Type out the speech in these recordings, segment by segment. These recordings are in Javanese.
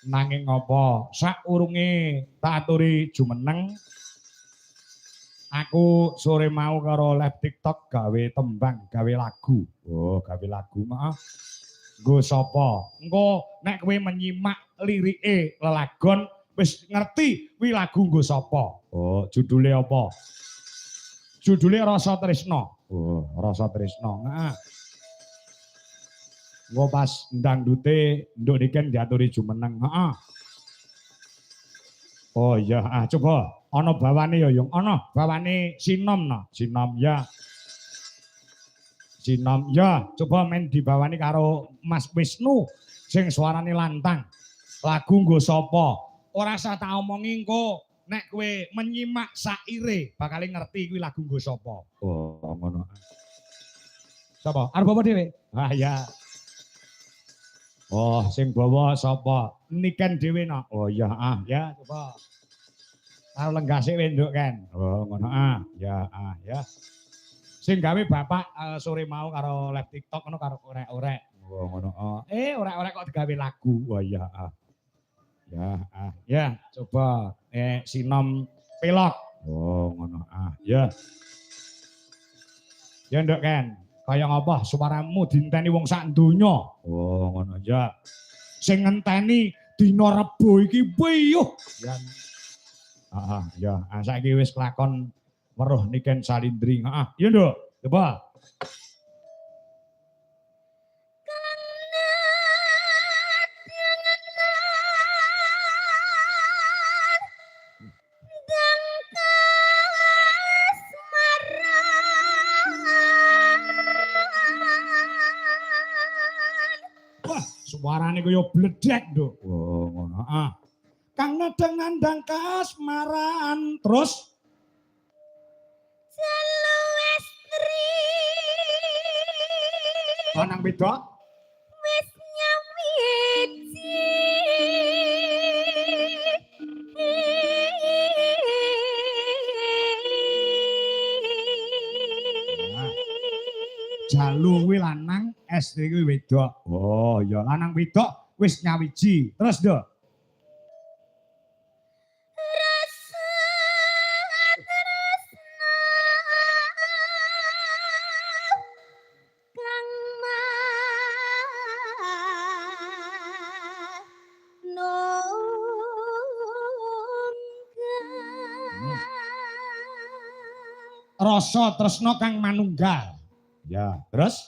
Nanging apa saurunge tak aturi jumeneng aku sore mau karo live TikTok gawe tembang, gawe lagu. Oh, gawe lagu maaf. Nggo sapa? Engko nek kowe menyimak lirike lelagon wis ngerti kuwi lagu nggo sapa. Oh, judule apa? Judule Rasa Tresna. Oh, Rasa Tresna. Heeh. Engko pas ndangdute nduk niken diaturi jumeneng. Heeh. Oh iya, coba ana bawane ya, Yung. Ana bawane Sinom no. Sinom ya. Sinom ya, coba main dibawani karo Mas Wisnu sing suarane lantang. Lagu nggo sapa? Ora usah tak omongi engko nek kowe menyimak saire bakal ngerti kuwi lagu nggo sapa. Oh, ngono. Sapa? Arep apa dhewe? Ah ya. Oh, sing bawa sapa? Niken dhewe no. Oh iya, ya coba. Karo lenggase wenduk kan. Oh, ngono ya, ya. Sing gawe bapak sore mau karo live TikTok ngono karo orek-orek. Oh, ngono. Orek-orek kok digawe lagu. Wah iya, ya, coba Sinom Pelok. Oh, ngono. Ya. Ya nduk kan. Kaya ngapa suaramu dinteni wong sak donya. Oh, ngono ya. Sing ngenteni dina Rebo iki piyuh. Ya. Ya, saiki wis kelakon weruh Niken Salindri. Iya nduk, coba. Suarane kaya bledek, Nduk. Oh, ngono. Kang nedeng nandang kasmaran. Terus Jalu estri. Lanang wedok Wis nyawiji. Jalu kuwi lanang, estri kuwi wedok. Oh, ya lanang wedok wis nyawiji. Terus, Nduk. Rasa tresna kang manunggal. Ya, terus?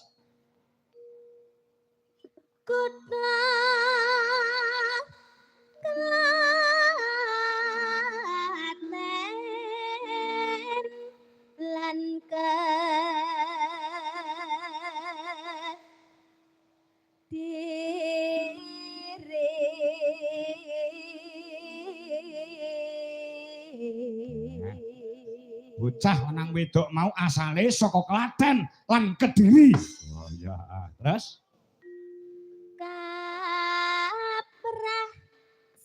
Kutha Klaten lan bocah lanang wedok mau asale saka Klaten lan Kediri. Oh iya, terus kaprah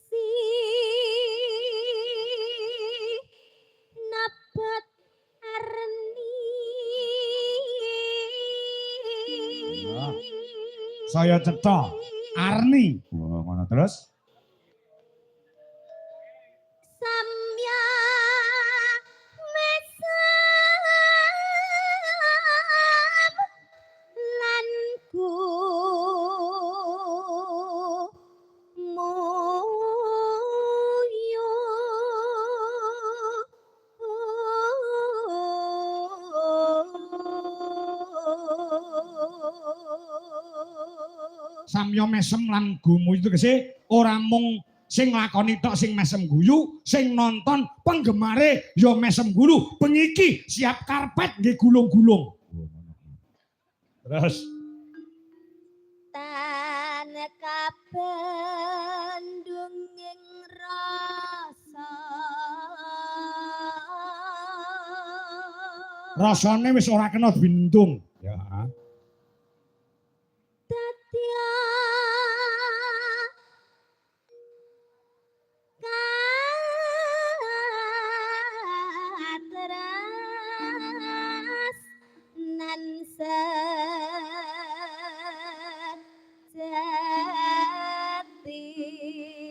si nebet arni. Saya cetha Arni. Oh, ngono terus? Samya mesem lan gumu itu kese ora mung sing nglakoni tok sing mesem guyu, sing nonton penggemare ya mesem gulu. Pengiki siap karpet nggih gulung-gulung. Terus tan kabandunging rasa. Rasane wis ora kena bintung.